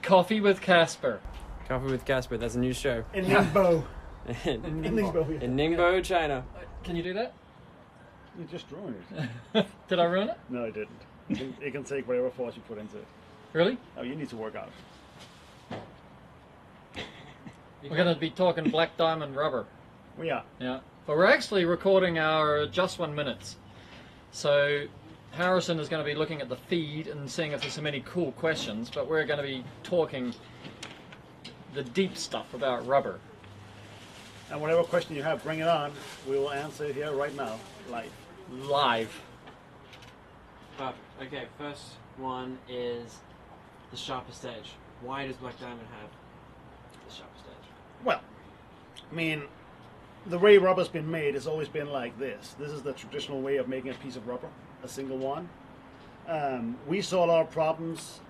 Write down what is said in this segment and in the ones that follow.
Coffee with Casper. Coffee with Casper, that's a new show. In Ningbo. in In Ningbo, China. Can you do that? You just ruined it. Did I ruin it? No, I didn't. It can take whatever force you put into it. Really? Oh, you need to work out. We're going to be talking BlackDiamond rubber. We are. Yeah. But we're actually recording our just 1 minutes. So Harrison is going to be looking at the feed and seeing if there's some any cool questions, but we're going to be talking the deep stuff about rubber. And whatever question you have, bring it on. We will answer it here right now, live. Live. Perfect. Okay, first one is the sharpest edge. Why does BlackDiamond have the sharpest edge? Well, I mean, the way rubber's been made has always been like this. This is the traditional way of making a piece of rubber, a single one. We saw a lot of problems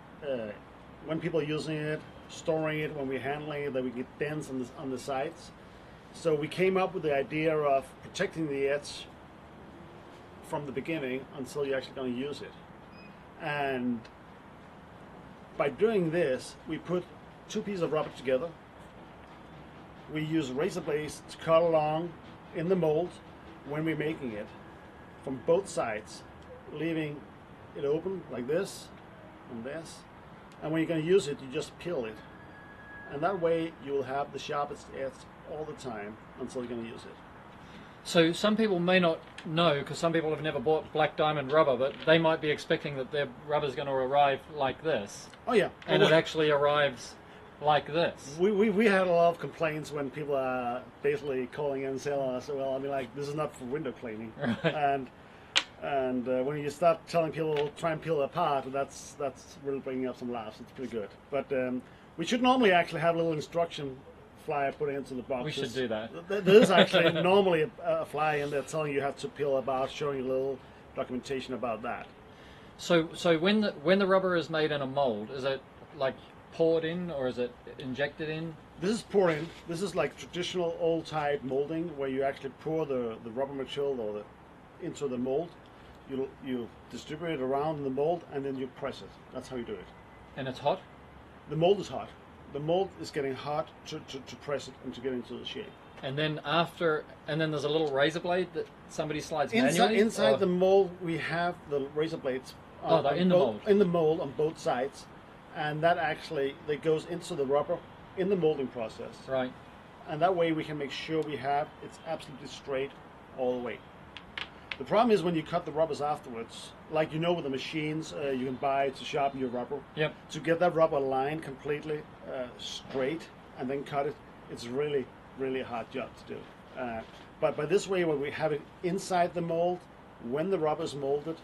when people are using it, storing it, when we're handling it, that we get dents on the sides. So we came up with the idea of protecting the edge from the beginning until you're actually going to use it. And by doing this, we put two pieces of rubber together. We use razor blades to cut along in the mold when we're making it from both sides, leaving it open like this and this. And when you're going to use it, you just peel it. And that way you will have the sharpest edge all the time until you're going to use it. So some people may not know, because some people have never bought BlackDiamond rubber, but they might be expecting that their rubber's going to arrive like this. Oh yeah. And it actually arrives like this. We had a lot of complaints when people are basically calling in and saying, well, I mean, like, this is not for window cleaning. Right. And when you start telling people try and peel it apart, that's really bringing up some laughs. It's pretty good. But we should normally actually have a little instruction flyer put into the boxes. We should do that. There is actually normally a flyer in there telling you how to peel apart, showing a little documentation about that. So when the rubber is made in a mold, is it like poured in or is it injected in? This is poured in. This is like traditional old type molding where you actually pour the rubber material or into the mold. You distribute it around in the mold and then you press it. That's how you do it. And it's hot? The mold is hot. The mold is getting hot to press it and to get into the shape. And then there's a little razor blade that somebody slides manually? Inside the mold we have the razor blades. They're in the mold. In the mold on both sides. And that goes into the rubber in the molding process. Right. And that way we can make sure it's absolutely straight all the way. The problem is when you cut the rubbers afterwards, like with the machines you can buy to sharpen your rubber. Yep. To get that rubber lined completely straight and then cut it, it's really, really a hard job to do. But by this way, when we have it inside the mold, when the rubber is molded,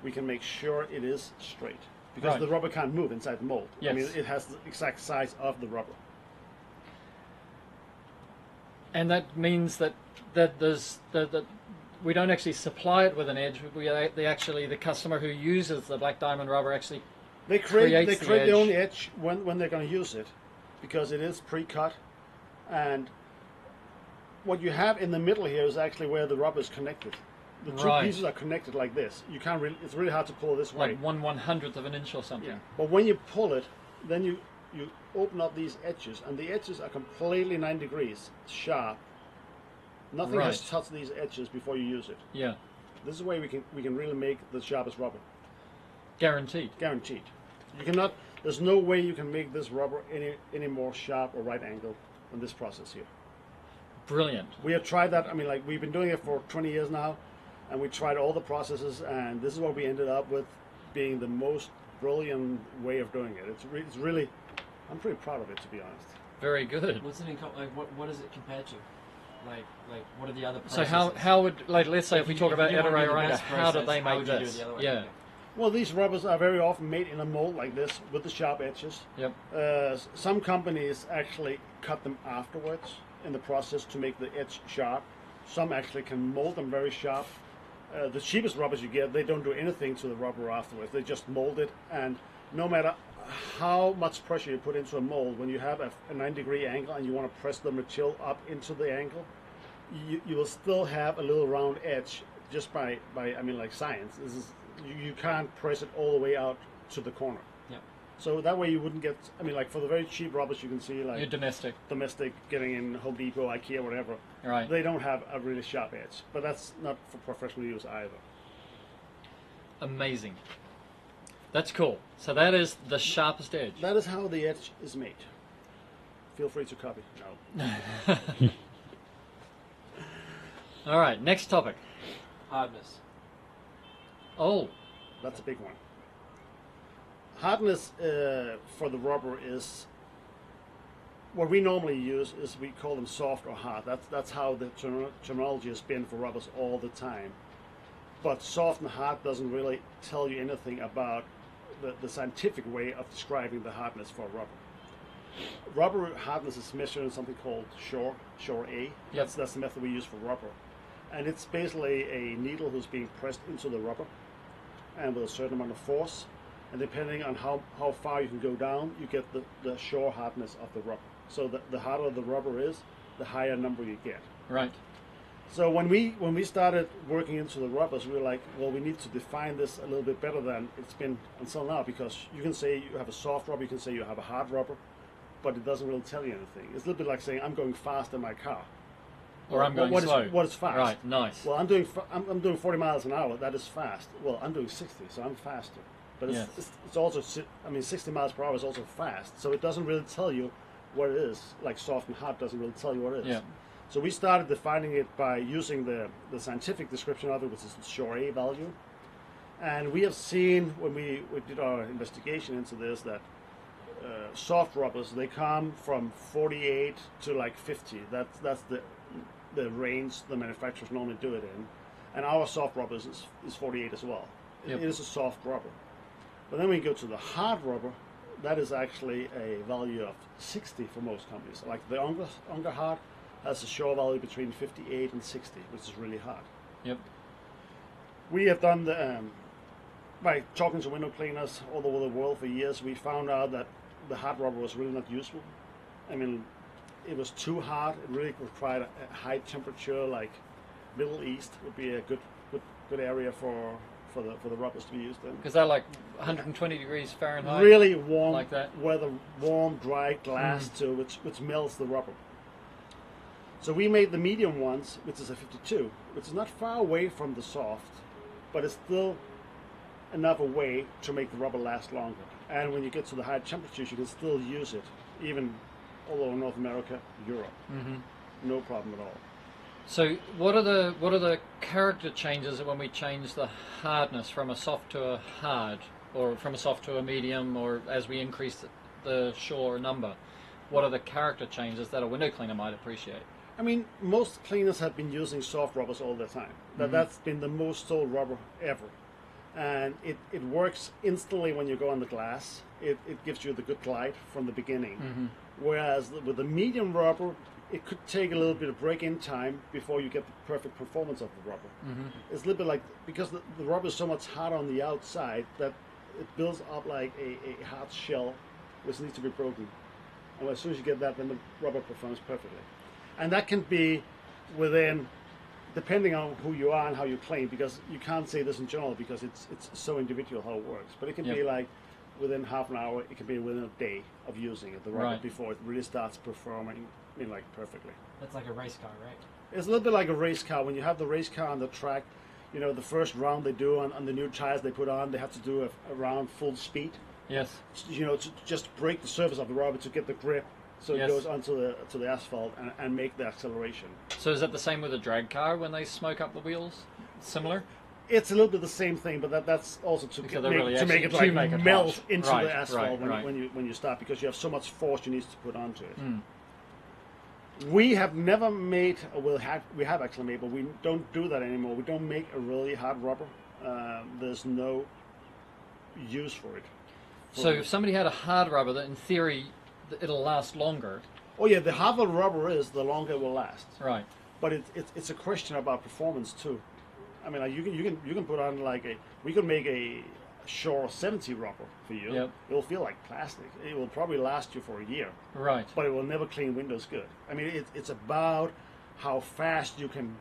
we can make sure it is straight. Because the rubber can't move inside the mold. Yes. I mean, it has the exact size of the rubber. And that means that we don't actually supply it with an edge. The customer who uses the BlackDiamond rubber actually create their own edge when they're going to use it, because it is pre-cut. And what you have in the middle here is actually where the rubber is connected. The two pieces are connected like this. You can't really. It's really hard to pull this way. Like 1/100th of an inch or something. Yeah. But when you pull it, then you open up these edges, and the edges are completely 9 degrees sharp. Nothing has touched these edges before you use it. Yeah. This is the way we can really make the sharpest rubber. Guaranteed. Guaranteed. You cannot. There's no way you can make this rubber any more sharp or right angle than this process here. Brilliant. We have tried that. I mean, like, we've been doing it for 20 years now, and we tried all the processes, and this is what we ended up with being the most brilliant way of doing it. It's really, I'm pretty proud of it, to be honest. Very good. What's it what is it compared to? Like what are the other processes? So how would, like, let's say if we talk about Edera, how do they make this? Yeah. Well, these rubbers are very often made in a mold like this with the sharp edges. Yep. Some companies actually cut them afterwards in the process to make the edge sharp. Some actually can mold them very sharp. The cheapest rubbers you get, they don't do anything to the rubber afterwards. They just mold it, and no matter how much pressure you put into a mold, when you have a 9-degree angle and you want to press the material up into the angle, you will still have a little round edge just by I mean, like science. You can't press it all the way out to the corner. Yep. So that way you wouldn't get, I mean, like for the very cheap rubbers you can see, like Your domestic. getting in Home Depot, IKEA, whatever, Right. they don't have a really sharp edge. But that's not for professional use either. Amazing. That's cool. So that is the sharpest edge. That is how the edge is made. Feel free to copy. No. All right, next topic. Hardness. Oh, That's a big one. Hardness for the rubber is what we normally use is we call them soft or hard. That's how the terminology has been for rubbers all the time. But soft and hard doesn't really tell you anything about the scientific way of describing the hardness for rubber. Rubber hardness is measured in something called Schorring. Yep. That's the method we use for rubber. And it's basically a needle who's being pressed into the rubber and with a certain amount of force. And depending on how far you can go down, you get the Schor hardness of the rubber. So the harder the rubber is, the higher number you get. right. So when we started working into the rubbers, we were like, well, we need to define this a little bit better than it's been until now, because you can say you have a soft rubber, you can say you have a hard rubber, but it doesn't really tell you anything. It's a little bit like saying I'm going fast in my car. Or I'm going what slow. What is fast? Right, nice. Well, I'm doing 40 miles an hour. That is fast. Well, I'm doing 60, so I'm faster. But Yes. it's also, I mean, 60 miles per hour is also fast. So it doesn't really tell you what it is. Like soft and hard doesn't really tell you what it is. Yeah. So we started defining it by using the scientific description of it, which is the Schorring value. And we have seen when we did our investigation into this that soft rubbers, they come from 48 to like 50. That's the range the manufacturers normally do it in. And our soft rubbers is 48 as well. Yep. It is a soft rubber. But then we go to the hard rubber, that is actually a value of 60 for most companies. Like the Unger Hard has a Schor value between 58 and 60, which is really hard. Yep. We have done by talking to window cleaners all over the world for years, we found out that the hard rubber was really not useful. I mean, it was too hard. It really required a high temperature, like Middle East would be a good area for the rubbers to be used in. Because they're like 120 degrees Fahrenheit. Really warm, like that. weather, warm, dry glass too, which melts the rubber. So we made the medium ones, which is a 52, which is not far away from the soft, but it's still enough away to make the rubber last longer. And when you get to the high temperatures, you can still use it, even all over North America, Europe. Mm-hmm. No problem at all. So what are the character changes when we change the hardness from a soft to a hard, or from a soft to a medium, or as we increase the Schor number? What are the character changes that a window cleaner might appreciate? I mean, most cleaners have been using soft rubbers all the time. That's been the most sold rubber ever. And it works instantly when you go on the glass. It gives you the good glide from the beginning. Whereas with the medium rubber, it could take a little bit of break-in time before you get the perfect performance of the rubber. It's a little bit like, because the rubber is so much harder on the outside that it builds up like a hard shell which needs to be broken. And as soon as you get that, then the rubber performs perfectly. And that can be within, depending on who you are and how you clean, because you can't say this in general because it's so individual how it works. But it can be like within half an hour, it can be within a day of using it, the rubber, before it really starts performing like perfectly. That's like a race car, right? It's a little bit like a race car. When you have the race car on the track, you know, the first round they do on the new tires they put on, they have to do a round full speed. Yes. You know, to just break the surface of the rubber to get the grip, so it goes onto the asphalt and make the acceleration. So is that the same with a drag car when they smoke up the wheels? Similar? It's a little bit the same thing, but that's also to make it like melt into the asphalt when you start, because you have so much force you need to put onto it. We have never made, or we have actually made, but we don't do that anymore. We don't make a really hard rubber. There's no use for it. So if somebody had a hard rubber, that in theory it'll last longer. Oh yeah, the harder the rubber is, the longer it will last. Right. But it's a question about performance too. I mean, like you can put on we could make a Schor 70 rubber for you. Yep. It will feel like plastic. It will probably last you for a year. Right. But it will never clean windows good. I mean, it's about how fast you can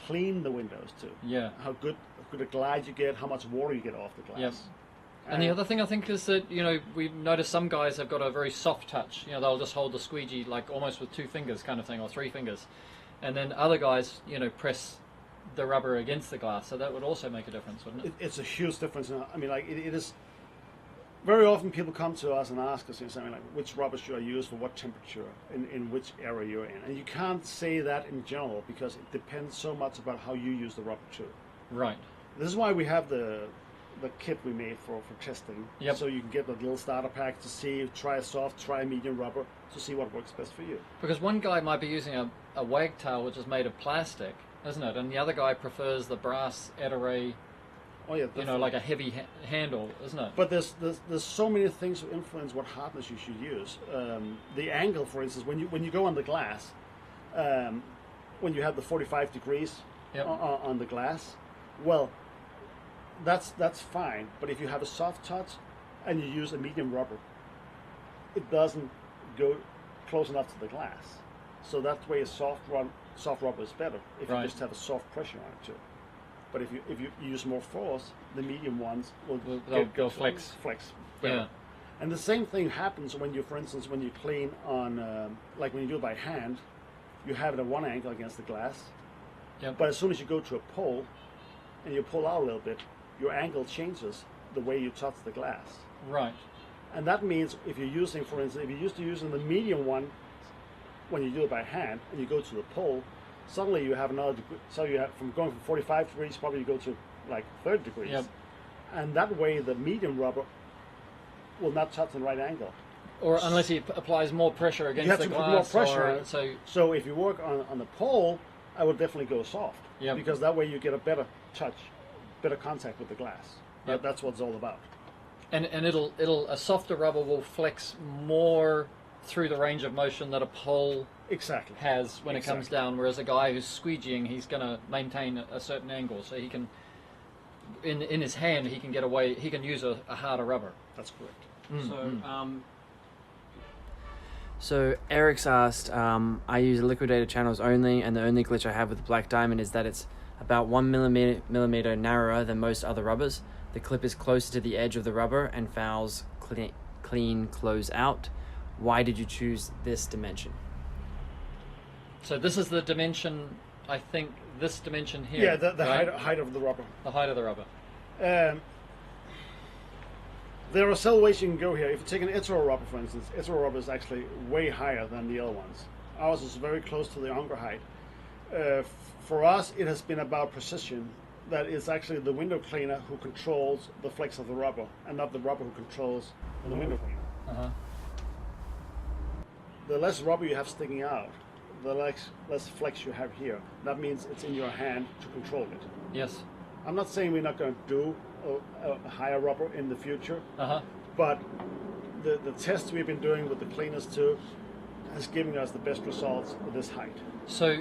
clean the windows too. Yeah. How good a glide you get, how much water you get off the glass. Yep. And the other thing I think is that, we've noticed some guys have got a very soft touch. They'll just hold the squeegee like almost with 2 fingers kind of thing, or 3 fingers. And then other guys, press the rubber against the glass. So that would also make a difference, wouldn't it? It's a huge difference. I mean, like, it is... Very often people come to us and ask us something like, which rubber should I use for what temperature in which area you're in? And you can't say that in general because it depends so much about how you use the rubber too. Right. This is why we have the kit we made for testing. Yep. So you can get a little starter pack to see, try a soft, try a medium rubber to see what works best for you. Because one guy might be using a wagtail which is made of plastic, isn't it? And the other guy prefers the brass Ed-Array, Oh yeah, like a heavy handle, isn't it? But there's so many things to influence what hardness you should use. The angle, for instance, when you go on the glass, when you have the 45 degrees Yep. on the glass, well, that's fine. But if you have a soft touch and you use a medium rubber, it doesn't go close enough to the glass. So that way, a soft rubber is better if Right. you just have a soft pressure on it too. But if you use more force, the medium ones will They'll flex. better. Yeah. And the same thing happens when you, for instance, when you clean on, like when you do it by hand, you have it at one angle against the glass. Yep. But as soon as you go to a pull, and you pull out a little bit, your angle changes the way you touch the glass. Right. And that means if you're using, for instance, if you're used to using the medium one when you do it by hand, and you go to the pull, suddenly you have another degree. So you have from going from 45 degrees, probably you go to like 30 degrees. Yep. And that way the medium rubber will not touch the right angle. Or unless he applies more pressure against You have the to put glass. more pressure or, on it. so So if you work on the pole, I would definitely go soft. Yep. Because that way you get a better touch, better contact with the glass. Yep. That's what it's all about. and it'll a softer rubber will flex more through the range of motion that a pole Exactly. has when it comes Exactly. down, whereas a guy who's squeegeeing, he's going to maintain a certain angle, so he can, in his hand, he can get away, he can use a harder rubber. That's correct. So Eric's asked, I use liquidator channels only, and the only glitch I have with the Black Diamond is that it's about 1 millimeter narrower than most other rubbers. The clip is closer to the edge of the rubber and fouls clean close out. Why did you choose this dimension? So this is the dimension, I think, this dimension here. Yeah, the right? height of the rubber. The height of the rubber. There are several ways you can go here. If you take an Itero rubber, for instance, Itero rubber is actually way higher than the other ones. Ours is very close to the Unger height. For us, it has been about precision. That is actually the window cleaner who controls the flex of the rubber, and not the rubber who controls the window cleaner. Uh-huh. The less rubber you have sticking out, the less flex you have here. That means it's in your hand to control it. Yes. I'm not saying we're not going to do a higher rubber in the future, Uh-huh. but the tests we've been doing with the cleaners too has given us the best results with this height. So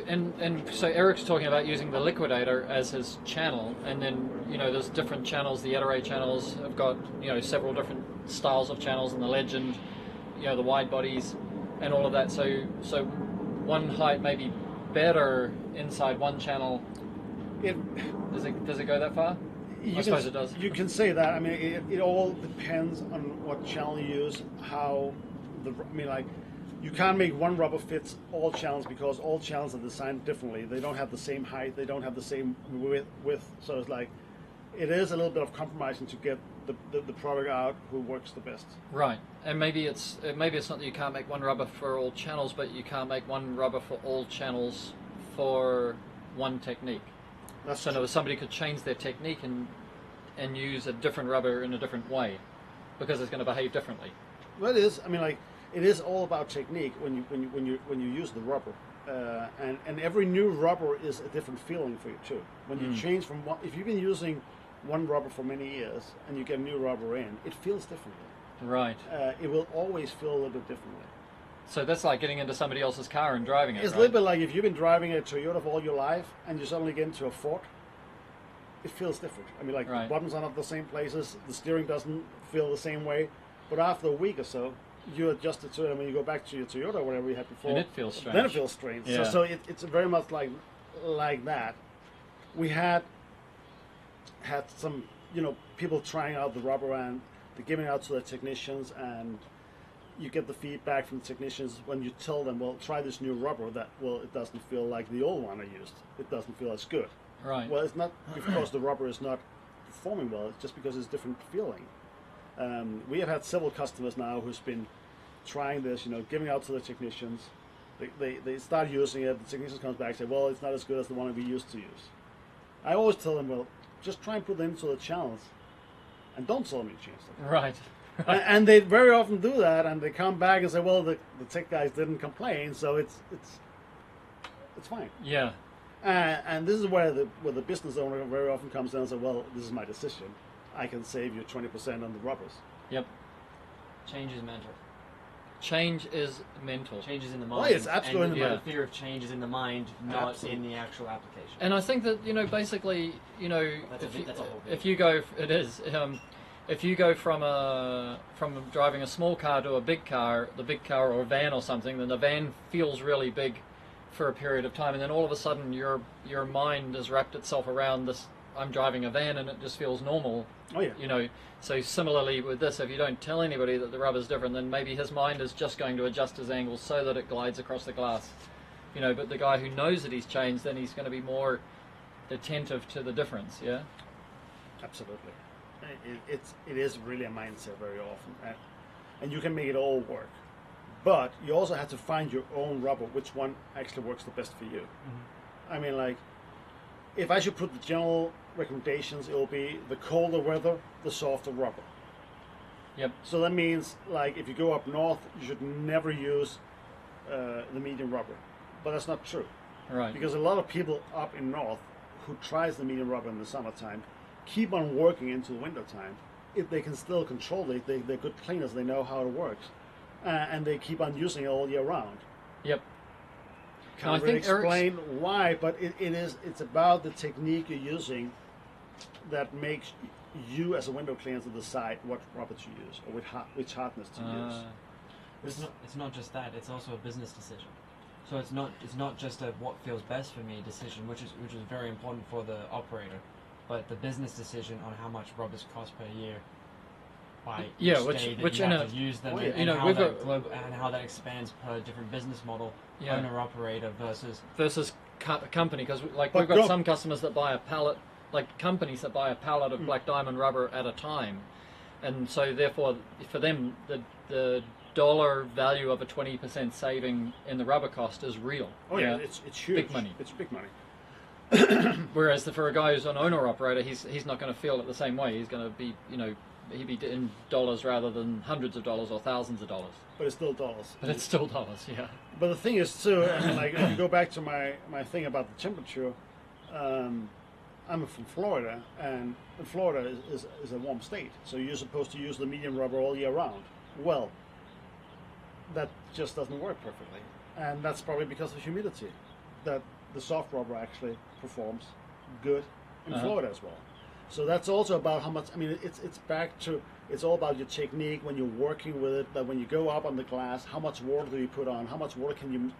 so Eric's talking about using the liquidator as his channel, and then there's different channels. The Ed-Array channels have got several different styles of channels, and the Legend, the wide bodies, and all of that. So one height may be better inside one channel. Does it go that far? I suppose it does. You can say that. I mean, it all depends on what channel you use. You can't make one rubber fit all channels because all channels are designed differently. They don't have the same height. They don't have the same width. So it's like, it is a little bit of compromising to get the product out who works the best. Right, and maybe it's not that you can't make one rubber for all channels, but you can't make one rubber for all channels for one technique. So in other words, somebody could change their technique and use a different rubber in a different way because it's going to behave differently. Well, it is. I mean, like, it is all about technique when you use the rubber, and every new rubber is a different feeling for you too. When you change from one, if you've been using one rubber for many years and you get a new rubber in, it feels differently. Right. It will always feel a little bit differently. So that's like getting into somebody else's car and driving it. It's right? a little bit like if you've been driving a Toyota for all your life and you suddenly get into a Ford. It feels different. I mean, like, Right. the buttons are not the same places, the steering doesn't feel the same way, but after a week or so, you adjust it to it, and when you go back to your Toyota or whatever you had before, And it feels strange. then it feels strange. Yeah. So it's very much like that. We had some people trying out the rubber, and they're giving out to the technicians, and you get the feedback from the technicians when you tell them, well, try this new rubber, that, well, it doesn't feel like the old one I used. It doesn't feel as good. Right. Well, it's not because the rubber is not performing well, it's just because it's different feeling. We have had several customers now who's been trying this, giving out to the technicians. They start using it, the technicians comes back and say, well, it's not as good as the one we used to use. I always tell them, well, just try and put it into the channels and don't tell them you changed it. Right. And they very often do that, and they come back and say, well, the tech guys didn't complain, so it's fine. Yeah. And this is where the business owner very often comes down and says, well, this is my decision. I can save you 20% on the rubbers. Yep. Change is mental. Change is mental. Change is in the Oh, mind. it's absolutely and in the mind. The fear of change is in the mind, not Absolutely. in the actual application. And I think that, basically, That's a whole bit. if you go, it is. If you go from driving a small car to a big car, the big car or a van or something, then the van feels really big for a period of time, and then all of a sudden your mind has wrapped itself around this. I'm driving a van and it just feels normal. Oh, yeah. So similarly with this, if you don't tell anybody that the rubber's different, then maybe his mind is just going to adjust his angle so that it glides across the glass. But the guy who knows that he's changed, then he's going to be more attentive to the difference. Yeah. Absolutely. It is really a mindset very often. And you can make it all work. But you also have to find your own rubber, which one actually works the best for you. Mm-hmm. I mean, like, if I should put the general recommendations, it will be the colder weather, the softer rubber. Yep. So that means, like, if you go up north, you should never use the medium rubber. But that's not true. Right. Because a lot of people up in north who tries the medium rubber in the summertime keep on working into the winter time. If they can still control it, they're good cleaners, they know how it works. And they keep on using it all year round. Yep. Can't really explain why, but it's about the technique you're using that makes you as a window cleaner to decide what rubber to use or which hardness to use. It's not just that, it's also a business decision. So it's not just a what feels best for me decision, which is very important for the operator, but the business decision on how much rubbers cost per year by Yeah, each which- day that which you in have a- to use them, Oh, yeah. and, we've and how that expands per different business model, Yeah. owner operator versus company, because But we've got go- some customers that buy a pallet, like companies that buy a pallet of BlackDiamond rubber at a time, and so therefore for them the dollar value of a 20% saving in the rubber cost is real. Oh yeah, it's huge. Big money. It's big money. Whereas for a guy who's an owner operator, he's not going to feel it the same way. He's going to be he'd be in dollars rather than hundreds of dollars or thousands of dollars. But it's still dollars. But it's still dollars, yeah. But the thing is too, I mean, like if you go back to my thing about the temperature, I'm from Florida, and Florida is a warm state, so you're supposed to use the medium rubber all year round. Well, that just doesn't work perfectly, and that's probably because of humidity. That the soft rubber actually performs good in Florida as well. So that's also about how much. I mean, it's all about your technique when you're working with it. That when you go up on the glass, how much water do you put on? How much water can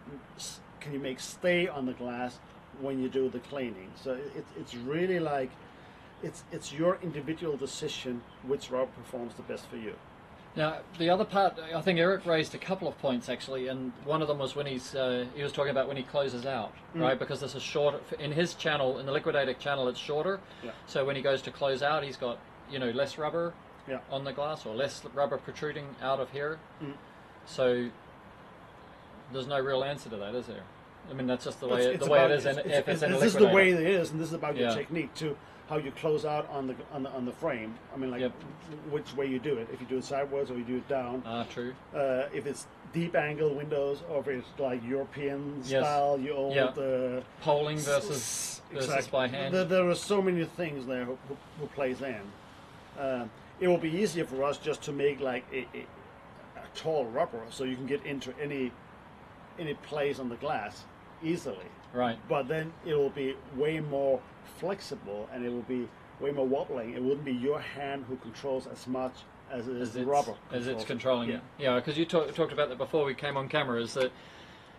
you make stay on the glass when you do the cleaning? So it's really like it's your individual decision which rubber performs the best for you. Now, the other part, I think Eric raised a couple of points actually, and one of them was when he was talking about when he closes out, right? Because this is shorter in his channel, in the liquidated channel, it's shorter. Yeah. So when he goes to close out, he's got less rubber Yeah. on the glass or less rubber protruding out of here. So there's no real answer to that, is there? I mean, that's just the way It's the way about- it is. If it's in a this is the liquidator. way it is, and this is about your Yeah. technique too. How you close out on the frame. I mean, like Yep. which way you do it. If you do it sideways or you do it down. True. If it's deep angle windows or if it's like European Yes. style, you old. Yeah. Polling versus by hand. There are so many things there who plays in. It will be easier for us just to make like a tall rubber, so you can get into any place on the glass easily. Right. But then it will be way more flexible and it will be way more wobbling. It wouldn't be your hand who controls as much as it is the rubber. As it's controls it. controlling it. Yeah, because you talked about that before we came on camera, is that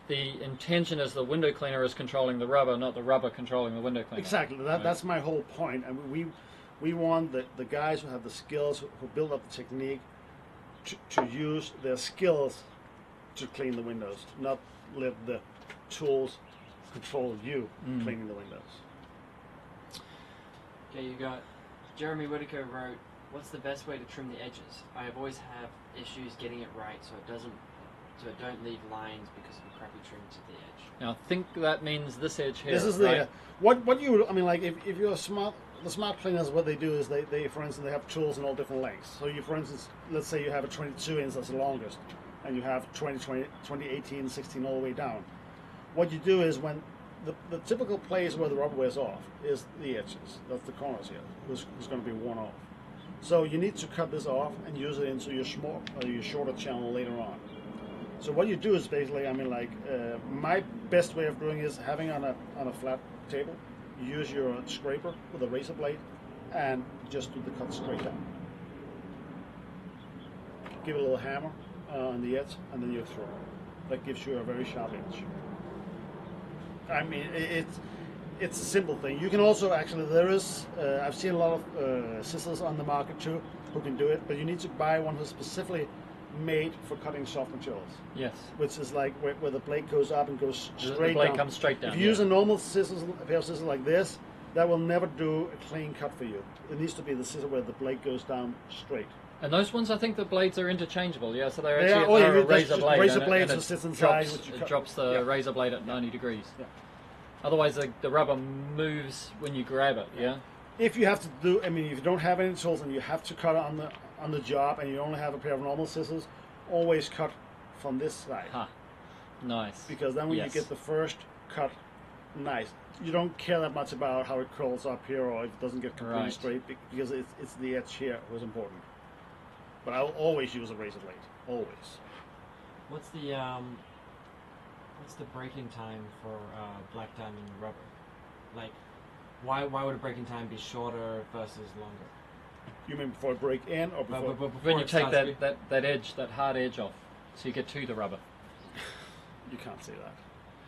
the intention is the window cleaner is controlling the rubber, not the rubber controlling the window cleaner. Exactly. That's my whole point. I mean, We want the guys who have the skills, who build up the technique, to use their skills to clean the windows, not let the tools control you cleaning the windows. Okay, you got Jeremy Whitaker wrote, "What's the best way to trim the edges? I have always have issues getting it right, so it don't leave lines because of the crappy trims at the edge." Now I think that means this edge here. This is right? what you, I mean, like if you're smart, the smart cleaners, what they do is they for instance, they have tools in all different lengths. So you, for instance, let's say you have a 22 inch that's the longest, and you have 20, 18, 16 all the way down. What you do is when the typical place where the rubber wears off is the edges. That's the corners here, who's going to be worn off. So you need to cut this off and use it into your shorter channel later on. So what you do is basically, I mean, like my best way of doing is having on a flat table, use your scraper with a razor blade, and just do the cut straight down. Give it a little hammer on the edge, and then you throw. That gives you a very sharp edge. I mean, it's a simple thing. You can also actually, there is, I've seen a lot of scissors on the market too who can do it, but you need to buy one who's specifically made for cutting soft materials. Yes. Which is like where the blade goes up and goes straight down. The blade comes straight down. If you use a normal scissors, a pair of scissors like this, that will never do a clean cut for you. It needs to be the scissor where the blade goes down straight. And those ones, I think the blades are interchangeable. Yeah, so they're They actually are, a razor blade. Razor and blades it, that sits inside. it drops the razor blade at 90 degrees. Yeah. Otherwise, the rubber moves when you grab it. Yeah. If you have to do, I mean, if you don't have any tools and you have to cut it on the job, and you only have a pair of normal scissors, always cut from this side. Ha. Nice. Because then when you get the first cut nice, you don't care that much about how it curls up here or if it doesn't get completely straight, because it's the edge here was important. But I'll always use a razor blade, always. What's the breaking time for Black Diamond rubber? Like, why would a breaking time be shorter versus longer? You mean before it break in or before? When you take that edge, that hard edge off, so you get to the rubber. You can't say that.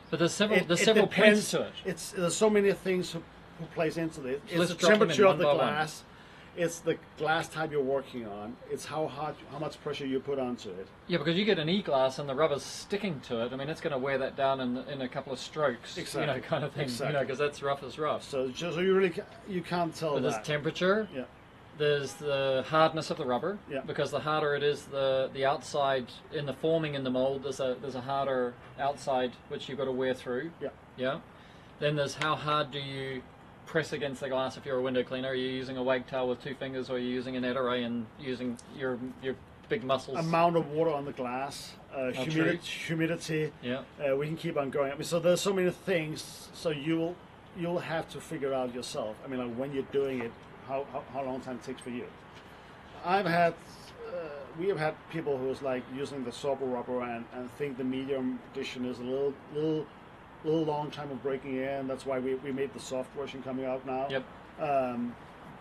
But there's several points to it. There's so many things who plays into this. Let's It's the drop them in temperature of one the by one. glass. It's the glass type you're working on. It's how much pressure you put onto it. Yeah, because you get an E-glass and the rubber's sticking to it. I mean, it's going to wear that down in a couple of strokes, Exactly. you know, kind of thing. Exactly. You know, because that's rough as rough. So you really you can't tell But that. there's temperature. Yeah. There's the hardness of the rubber. Yeah. Because the harder it is, the outside in the forming in the mold, there's a harder outside which you've got to wear through. Yeah. Yeah. Then there's how hard do you press against the glass if you're a window cleaner? Are you using a wagtail with 2 fingers, or are you using an Eteray and using your big muscles? Amount of water on the glass, true. humidity. Yeah. We can keep on going. I mean, so there's so many things. So you'll have to figure out yourself. I mean, like when you're doing it, how long time it takes for you. We have had people who's like using the sober rubber and think the medium edition is a little long time of breaking in. That's why we made the soft version coming out now. Yep.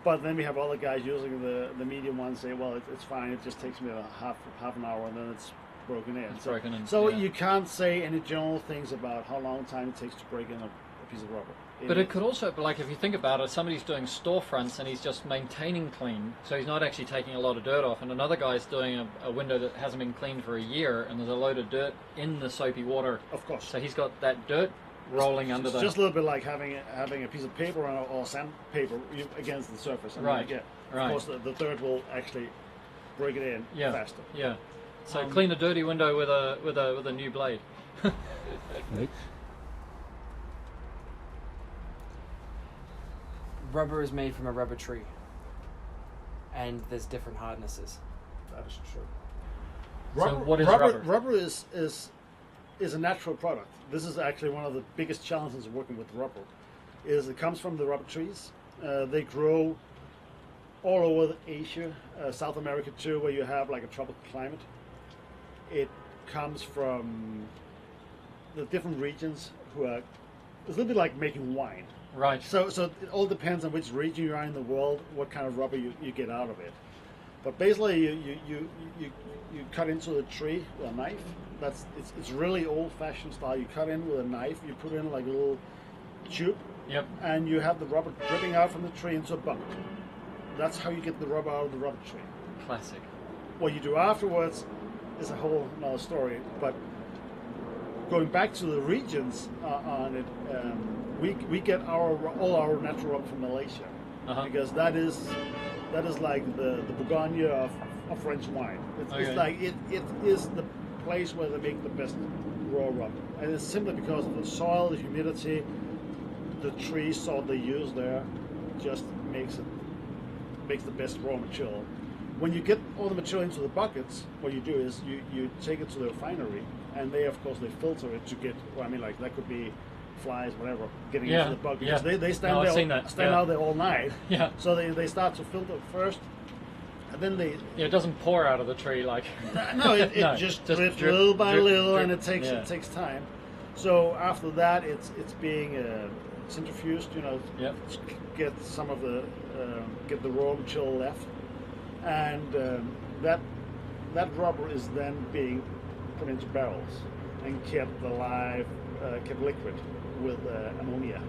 But then we have other guys using the medium one, say, well, it's fine. It just takes me a half an hour, and then it's broken in. It's broken in. So yeah. you can't say any general things about how long time it takes to break in a piece of rubber. But it could also, like if you think about it, somebody's doing storefronts and he's just maintaining clean, so he's not actually taking a lot of dirt off, and another guy's doing a window that hasn't been cleaned for a year, and there's a load of dirt in the soapy water. Of course. So he's got that dirt rolling under the... Just a little bit like having a piece of paper or sandpaper against the surface. And Right. Of course, the dirt will actually break it in faster. Yeah. So clean a dirty window with a new blade. Rubber is made from a rubber tree, and there's different hardnesses. That is true. So what is rubber? Rubber is a natural product. This is actually one of the biggest challenges of working with rubber. Is it comes from the rubber trees. They grow all over Asia, South America too, where you have like a tropical climate. It comes from the different regions who are. It's a little bit like making wine. Right. So it all depends on which region you are in the world, what kind of rubber you get out of it. But basically, you cut into a tree with a knife. It's really old-fashioned style. You cut in with a knife. You put in like a little tube. Yep. And you have the rubber dripping out from the tree into a bucket. that's how you get the rubber out of the rubber tree. Classic. What you do afterwards is a whole another story. But going back to the regions on it, we get all our natural rubber from Malaysia, because that is like the Bourgogne of French wine. It's like it is the place where they make the best raw rubber, and it's simply because of the soil, the humidity, the tree salt they use there, just makes the best raw material. When you get all the material into the buckets, what you do is you take it to the refinery, and they filter it to get. Well, I mean, like that could be flies, whatever, getting into the bucket. Yeah. They stand out there all night. Yeah. So they start to filter first, and then they. Yeah, it doesn't pour out of the tree like. No, it just drips little by little, and it takes time. So after that, it's being centrifuged, to get some of the get the raw material left, and that rubber is then being put into barrels and kept alive, kept liquid with ammonia.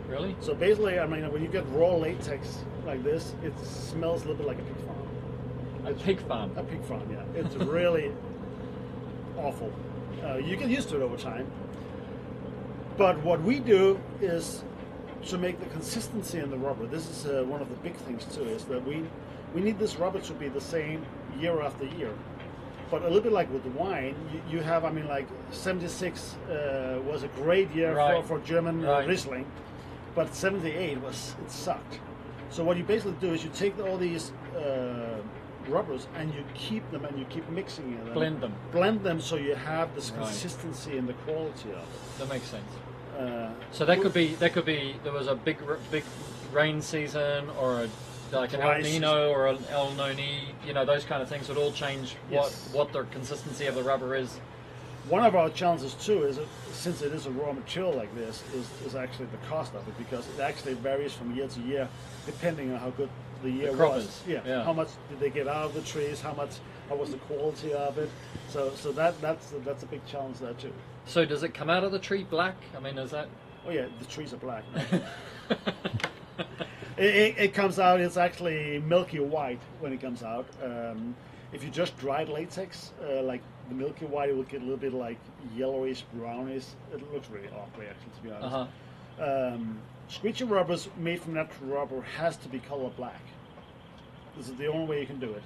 Really? So basically, I mean, when you get raw latex like this, it smells a little bit like a pig farm. A pig farm? A pig farm, yeah. It's really awful. You get used to it over time. But what we do is to make the consistency in the rubber. This is one of the big things too, is that we need this rubber to be the same year after year. But a little bit like with the wine, you have, I mean, like 76 was a great year for German Riesling, but 78 it sucked. So what you basically do is you take all these rubbers and you keep them and you keep mixing them. Blend them so you have this consistency and the quality of it. That makes sense. So that could be there was a big rain season, or like an El Nino or an El Noni, those kind of things would all change what the consistency of the rubber is. One of our challenges too is that since it is a raw material like this, is actually the cost of it, because it actually varies from year to year depending on how good the year was. Yeah. How much did they get out of the trees? How was the quality of it? So that's a big challenge there too. So does it come out of the tree black? I mean, is that? Oh yeah, the trees are black. It comes out. It's actually milky white when it comes out. If you just dried latex, like the milky white, it will get a little bit like yellowish, brownish. It looks really ugly, actually, to be honest. Squeegee rubbers made from natural rubber has to be color black. This is the only way you can do it,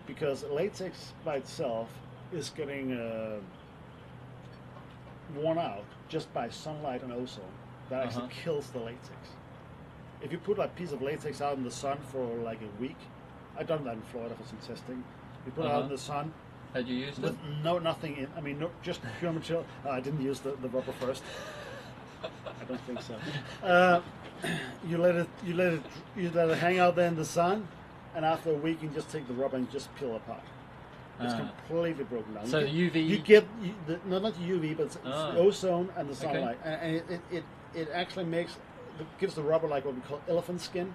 because latex by itself is getting worn out just by sunlight and ozone. That actually kills the latex. If you put a piece of latex out in the sun for like a week, I've done that in Florida for some testing. You put it out in the sun. Had you used it? Nothing in. I mean, just pure material. I didn't use the rubber first. I don't think so. You let it hang out there in the sun, and after a week, you can just take the rubber and just peel it apart. It's completely broken down. So the UV. You get not the UV, but it's the ozone and the sunlight, and it actually gives the rubber like what we call elephant skin,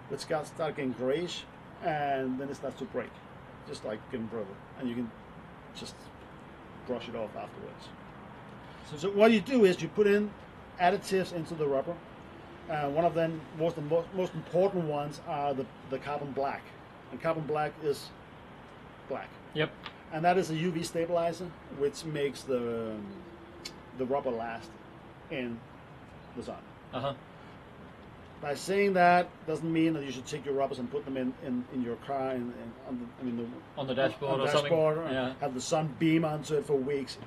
which starts getting grayish, and then it starts to break, just like getting broken, and you can just brush it off afterwards. So what you do is you put in additives into the rubber. One of them, most important ones, are the carbon black, and carbon black is black. Yep. And that is a UV stabilizer, which makes the rubber last in the sun. By saying that doesn't mean that you should take your rubbers and put them in your car and on the dashboard or something. Have the sun beam onto it for weeks.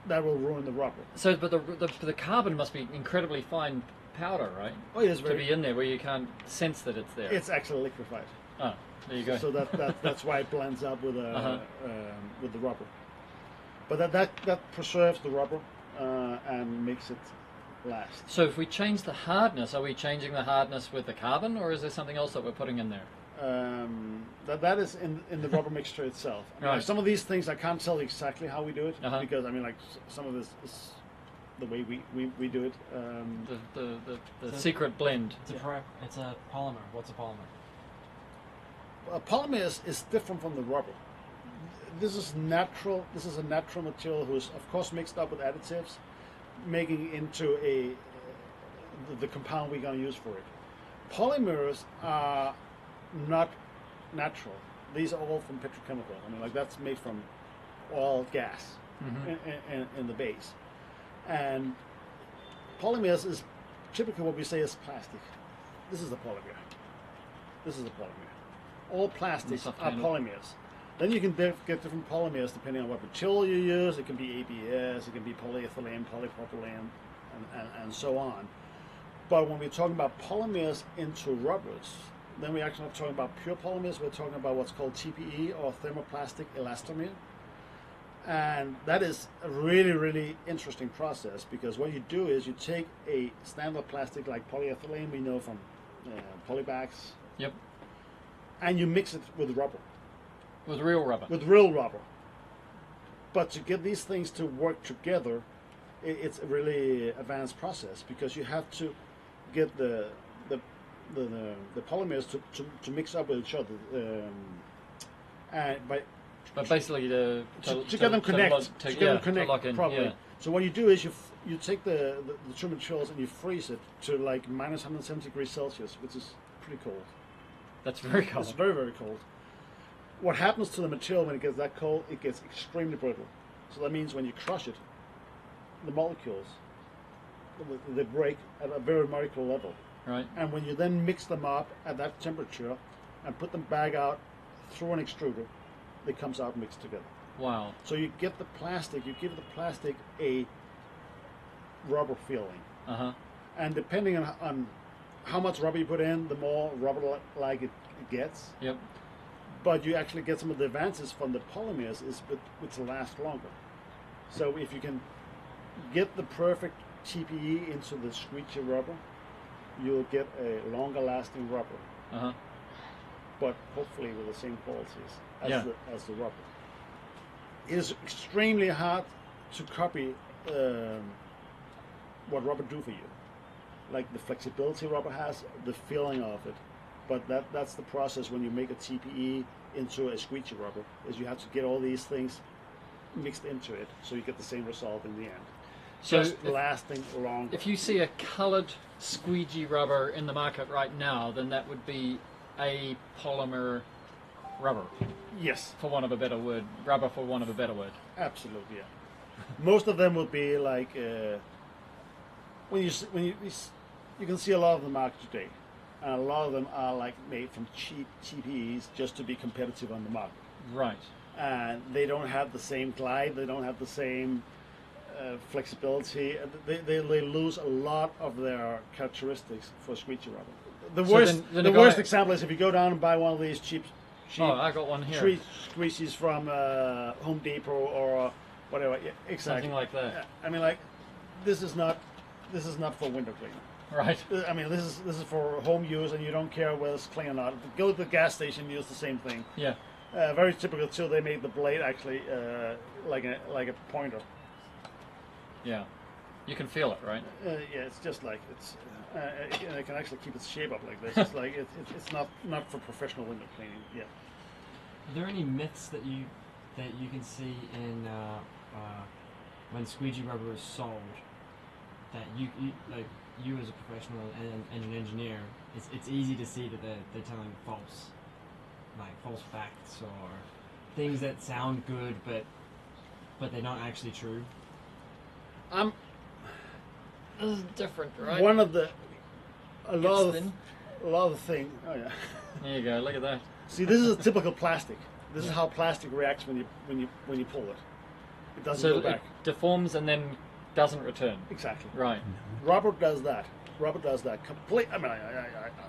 That will ruin the rubber. So, but the carbon must be incredibly fine powder, right? Oh yes, to be in there where you can't sense that it's there. It's actually liquefied. Oh, there you go. So that's why it blends up with the rubber. But that preserves the rubber and makes it last. So if we change the hardness, are we changing the hardness with the carbon, or is there something else that we're putting in there? That is in the rubber mixture itself. I mean, like some of these things I can't tell you exactly how we do it, because I mean, like some of this is the way we do it. The secret blend. It's a polymer. What's a polymer? A polymer is different from the rubber. This is natural. This is a natural material who is, of course, mixed up with additives, making it into the compound we're going to use for it. Polymers are not natural. These are all from petrochemical. I mean, like that's made from oil, gas in the base. And polymers is typically what we say is plastic. This is the polymer. This is the polymer. All plastics are polymers. Then you can get different polymers depending on what material you use. It can be ABS, it can be polyethylene, polypropylene, and so on. But when we're talking about polymers into rubbers, then we're actually not talking about pure polymers. We're talking about what's called TPE, or thermoplastic elastomer. And that is a really, really interesting process, because what you do is you take a standard plastic like polyethylene, we know from polybags, Yep. and you mix it with rubber. With real rubber. With real rubber. But to get these things to work together, it's a really advanced process, because you have to get the polymers to mix up with each other, and But basically to get them connect, lock in, properly. yeah. So what you do is you take the two materials and you freeze it to like minus 170 degrees Celsius, which is pretty cold. That's very cold. It's very, very cold. What happens to the material when it gets that cold? It gets extremely brittle. So that means when you crush it, the molecules, they break at a very molecular level. Right. And when you then mix them up at that temperature and put them back out through an extruder, it comes out mixed together. Wow. So you get the plastic, you give the plastic a rubber feeling. Uh-huh. And depending on how much rubber you put in, the more rubber-like it gets. Yep. But you actually get some of the advances from the polymers is which last longer. So if you can get the perfect TPE into the squeegee rubber, you'll get a longer lasting rubber. Uh-huh. But hopefully with the same qualities as the rubber. It is extremely hard to copy what rubber do for you. Like the flexibility rubber has, the feeling of it. But that's the process when you make a TPE into a squeegee rubber, is you have to get all these things mixed into it so you get the same result in the end. So Just lasting longer. if you see a coloured squeegee rubber in the market right now, then that would be a polymer rubber, Yes, for want of a better word. Rubber, for want of a better word. absolutely. Yeah. Most of them will be like when you can see a lot of the market today, and a lot of them are like made from cheap TPEs just to be competitive on the market. Right. And they don't have the same glide, they don't have the same flexibility. They lose a lot of their characteristics for squeegee rubber. The worst example is if you go down and buy one of these cheap Oh, I got one here. squeegees from Home Depot or whatever. Yeah, exactly. Something like that. Yeah, I mean, like this is not for window cleaning. Right. I mean, this is for home use, and you don't care whether it's clean or not. Go to the gas station, use the same thing. Yeah. Very typical too. They made the blade actually like a pointer. Yeah. You can feel it, right? Yeah, it's just like it can actually keep its shape up like this. It's like it's not for professional window cleaning. Yeah. Are there any myths that you can see in when squeegee rubber is sold that you as a professional and an engineer, it's easy to see that they're telling false facts or things that sound good but they're not actually true? This is different, right? One of a lot of thin. the thing. Oh yeah. There you go. Look at that. See, this is a typical plastic. This is how plastic reacts when you pull it. It doesn't go So it back. deforms and then doesn't return. Exactly. Right. Rubber does that. Rubber does that. Complete. I mean,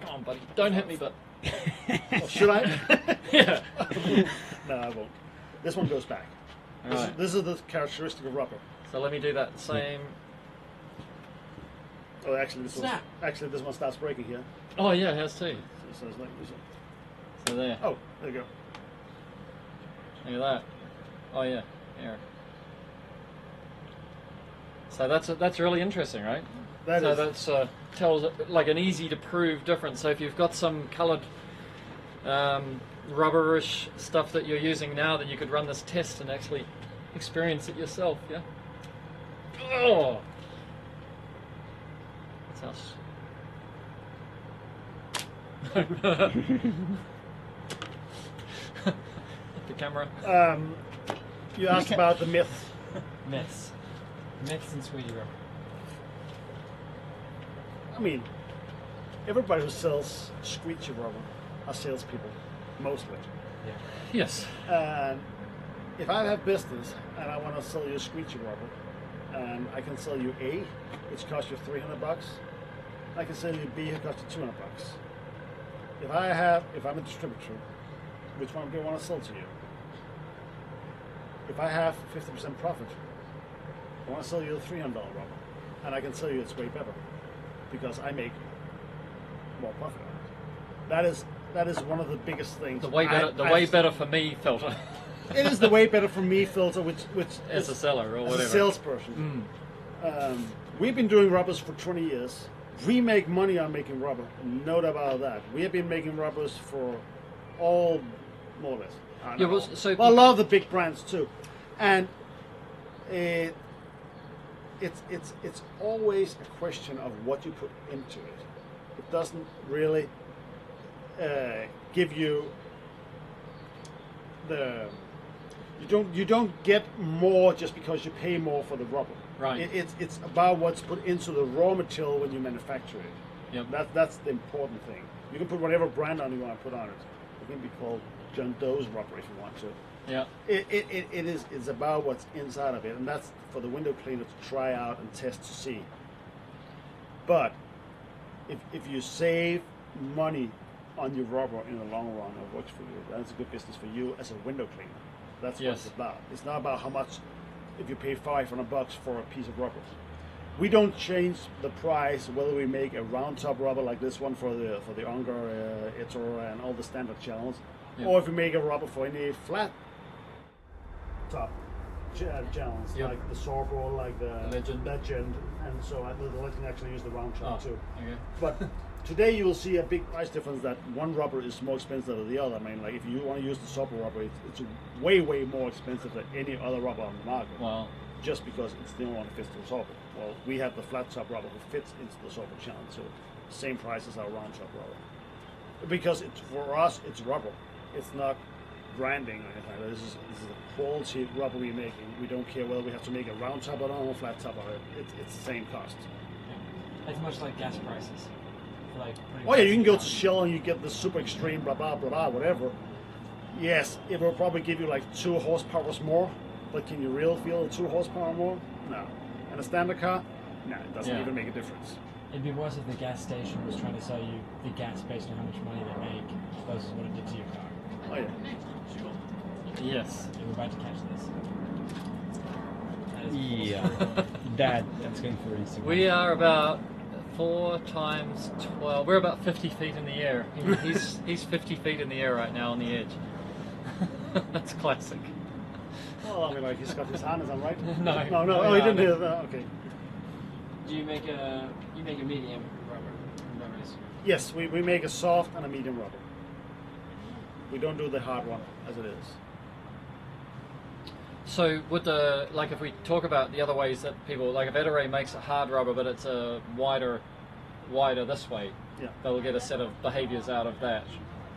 Come on, buddy. Don't hit me, but. oh, should I? Yeah. No, I won't. This one goes back. All right. This is the characteristic of rubber. So let me do that same. Oh, actually, Snap. this one starts breaking here. Oh yeah, it has too. So it's like this. So there. Oh, there you go. Look at that. Oh yeah. Here. So that's really interesting, right? That's tells like an easy to prove difference. So if you've got some coloured rubberish stuff that you're using now, then you could run this test and actually experience it yourself. Yeah. Oh. That's us. camera. You asked about the myth. Myths and Squeegee rubber. I mean, everybody who sells Squeegee rubber are salespeople, mostly. Yeah. Yes. And if I have business and I want to sell you Squeegee rubber, and I can sell you A, which costs you $300, I can sell you B, which costs you $200. If I'm a distributor, which one do I want to sell to you? If I have 50% profit, I want to sell you a $300 rubber, and I can tell you it's way better because I make more profit on it. That is one of the biggest things. The way better for me filter. It is the way better for me filter, which As a seller or as whatever. a salesperson. We've been doing rubbers for 20 years. We make money on making rubber, no doubt about that. We have been making rubbers for all, more or less. Yeah, well, so a lot of the big brands too, and it's always a question of what you put into it. It doesn't really give you the. You don't get more just because you pay more for the rubber. Right. It's about what's put into the raw material when you manufacture it. Yep. That's the important thing. You can put whatever brand on you want to put on it. It can be called John Doe's rubber if you want to. Yeah. It's about what's inside of it, and that's for the window cleaner to try out and test to see. But if you save money on your rubber in the long run, it works for you. That's a good business for you as a window cleaner. That's what it's about. It's not about how much. If you pay $500 for a piece of rubber, we don't change the price whether we make a round top rubber like this one for the Unger, Ettore, and all the standard channels, or if we make a rubber for any flat top channels like the Sorbo, like the Legend, and so the Legend actually use the round top too. Okay. But today you will see a big price difference that one rubber is more expensive than the other. I mean, like if you want to use the Sorbo rubber, it's way more expensive than any other rubber on the market. Wow. Just because it's the only one that fits the Sorbo. Well, we have the flat top rubber that fits into the Sorbo channel, so same price as our round top rubber. Because for us, it's rubber. It's not branding or anything like that. This is a quality rubber we're making. We don't care whether we have to make a round top on it or a flat top on it. It's the same cost. It's much like gas prices. Like you can go to Shell and you get the super extreme blah blah blah blah whatever. Yes, it will probably give you like 2 horsepower more, but can you really feel 2 horsepower more? No. And a standard car? No, it doesn't even make a difference. It'd be worse if the gas station was trying to sell you the gas based on how much money they make versus what it did to your car. Oh yeah. Yes. We're about to catch this. Yeah. That's going for Instagram. We are about 4 times 12. We're about 50 feet in the air. He's 50 feet in the air right now on the edge. That's classic. Well, I mean, like he's got his harness on, right? No. No. Oh, he didn't hear that. Okay. Do you make a medium rubber? Yes, we make a soft and a medium rubber. We don't do the hard one as it is. So would if we talk about the other ways that people, like if Ettore makes a hard rubber but it's a wider this way, they'll get a set of behaviors out of that.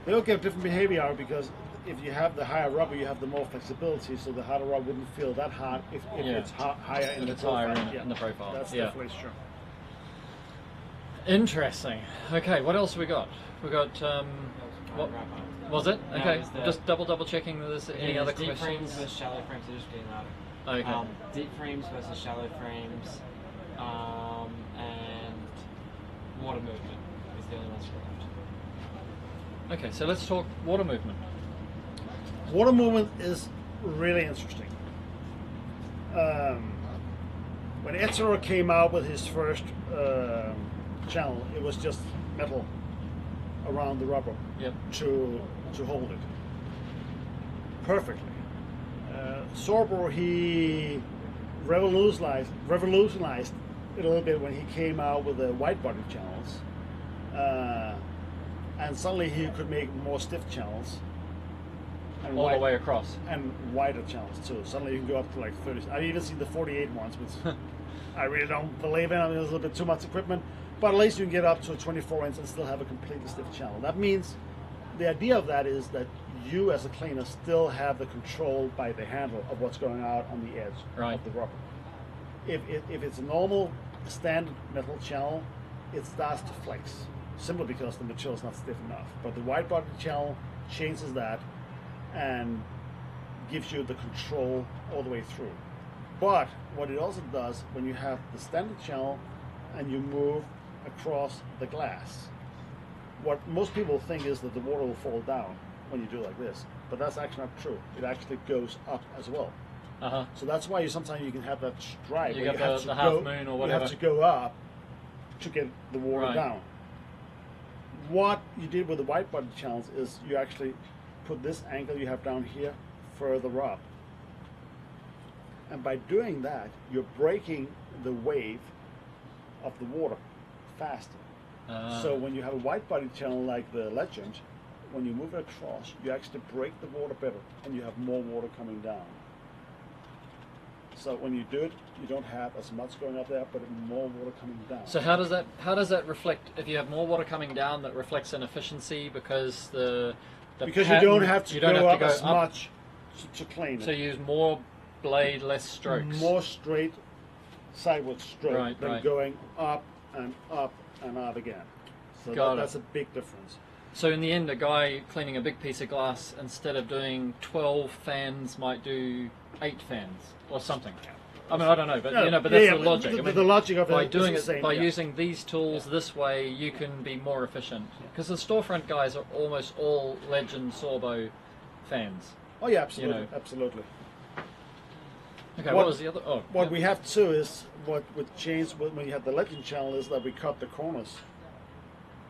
They'll get different behavior out because if you have the higher rubber, you have the more flexibility, so the harder rubber wouldn't feel that hard if it's higher in the profile. In the profile. That's definitely true. Interesting. Okay, what else we got? We got what was it? Okay, just double checking. There's any other deep questions? frames versus shallow frames. They're just getting louder. Okay. Deep frames versus shallow frames, and water movement is the only ones left. Okay, so let's talk water movement. Water movement is really interesting. When Ettore came out with his first channel, it was just metal around the rubber to hold it perfectly. Sorbo, he revolutionized it a little bit when he came out with the wide body channels, and suddenly he could make more stiff channels. And all the way across. And wider channels too. Suddenly you can go up to like 30. I've even seen the 48 ones, which I really don't believe in. I mean, there's a little bit too much equipment. But at least you can get up to a 24 inch and still have a completely stiff channel. That means the idea of that is that you as a cleaner still have the control by the handle of what's going out on the edge Right. of the rubber. If it's a normal standard metal channel, it starts to flex simply because the material is not stiff enough. But the wide body channel changes that and gives you the control all the way through. But what it also does when you have the standard channel and you move across the glass, what most people think is that the water will fall down when you do it like this, but that's actually not true. It actually goes up as well. Uh-huh. So that's why sometimes you can have that stripe. You where get have the to half go, moon or You whatever. have to go up to get the water Right. down. What you did with the white body channels is you actually put this angle you have down here further up. And by doing that, you're breaking the wave of the water faster. So when you have a white body channel like the Legend, when you move it across, you actually break the water better and you have more water coming down. So when you do it, you don't have as much going up there, but more water coming down. So how does that reflect? If you have more water coming down, that reflects in efficiency because the because pattern, you don't have to you don't go have up to go as much to clean it. So you use more blade, less strokes. More straight sideward stroke Right, than right. going up and up and up again. So Got it. that's a big difference. So in the end, a guy cleaning a big piece of glass, instead of doing 12 fans, might do 8 fans or something. I mean, I don't know, but No, but that's yeah, the but logic. the- I mean, the logic of by it is doing the it same, by yeah. using these tools this way, you can be more efficient. Because the storefront guys are almost all Legend Sorbo fans. Oh yeah, absolutely, know. absolutely. Okay, what was the other? Oh, What yeah. we have too is what would change when you have the Legend channel is that we cut the corners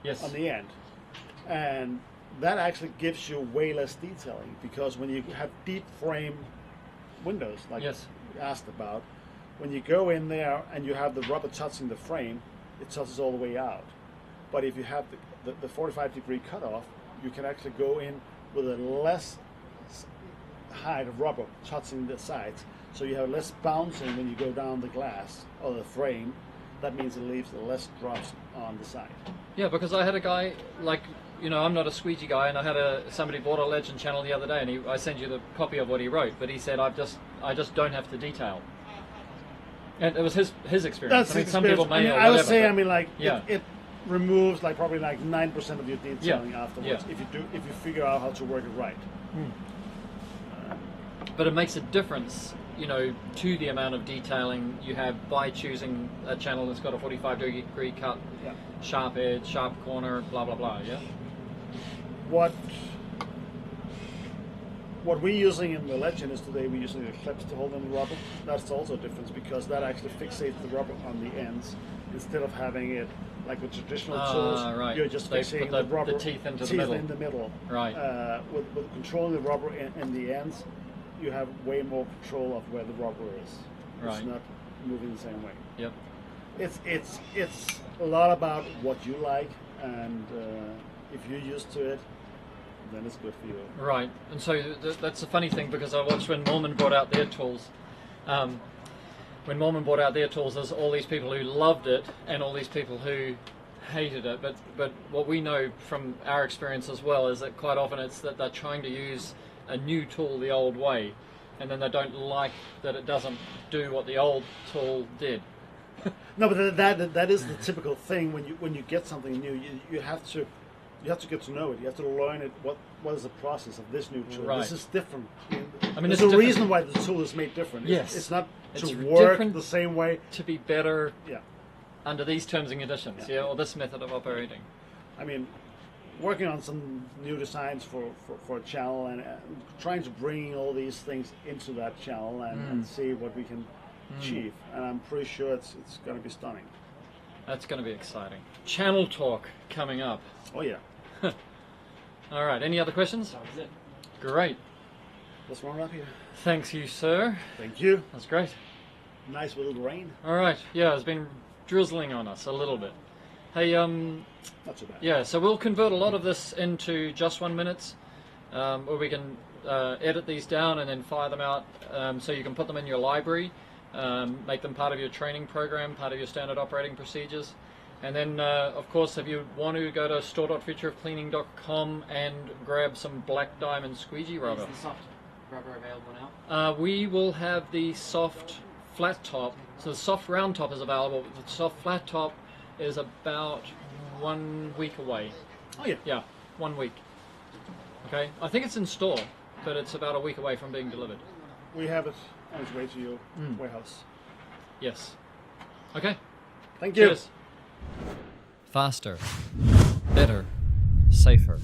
Yes. on the end, and that actually gives you way less detailing because when you have deep frame windows like Yes. you asked about, when you go in there and you have the rubber touching the frame, it touches all the way out. But if you have the 45-degree cutoff, you can actually go in with a less height of rubber touching the sides, so you have less bouncing when you go down the glass or the frame. That means it leaves less drops on the side. Yeah, because I had a guy, like, I'm not a Squeegee guy, and I had somebody bought a Legend channel the other day, and I sent you the copy of what he wrote, but he said, I just don't have to detail. And it was his experience. That's I mean, the some people experience. may I or would whatever. say, but- yeah. it removes like probably like 9% of your detailing Yeah, afterwards yeah. if you figure out how to work it right. But it makes a difference, to the amount of detailing you have by choosing a channel that's got a 45-degree cut, Yeah. sharp edge, sharp corner, blah, blah, blah, yeah? What we're using in the Legend is today we're using the clips to hold in the rubber. That's also a difference because that actually fixates the rubber on the ends instead of having it like with traditional tools. Right. You're just They fixating put the rubber the teeth into the middle. in the middle. Right. With controlling the rubber in the ends, you have way more control of where the rubber is. Right. It's not moving the same way. Yep. It's a lot about what you like, and if you're used to it, then it's good for you. Right, and so that's a funny thing because I watched when Mormon brought out their tools. When Mormon brought out their tools, there's all these people who loved it and all these people who hated it. But what we know from our experience as well is that quite often it's that they're trying to use a new tool the old way, and then they don't like that it doesn't do what the old tool did. No, but that is the typical thing when you get something new. You have to get to know it. You have to learn it. What is the process of this new tool? Right. This is different. I mean, there's it's a different. reason why the tool is made different. Yes. It's not It's to work different. the same way. To be better Yeah. under these terms and conditions, Yeah. or this method of operating. I mean, working on some new designs for a channel and trying to bring all these things into that channel and see what we can achieve. And I'm pretty sure it's going to be stunning. That's going to be exciting. Channel talk coming up. Oh yeah. All right, any other questions? That was it. Great. Let's run it up here. Thanks you, sir. Thank you. That's great. Nice little rain. All right, yeah, it's been drizzling on us a little bit. Hey, Not too bad. yeah, so we'll convert a lot of this into just 1 minutes, or we can edit these down and then fire them out so you can put them in your library, make them part of your training program, part of your standard operating procedures. And then, of course, if you want to go to store.futureofcleaning.com and grab some Black Diamond Squeegee rubber. Is the soft rubber available now? We will have the soft flat top. So the soft round top is available, but the soft flat top is about 1 week away. Oh yeah. Yeah, 1 week. Okay, I think it's in store, but it's about a week away from being delivered. We have it on its way to your warehouse. Yes. Okay. Thank you. Cheers. Faster, better, safer.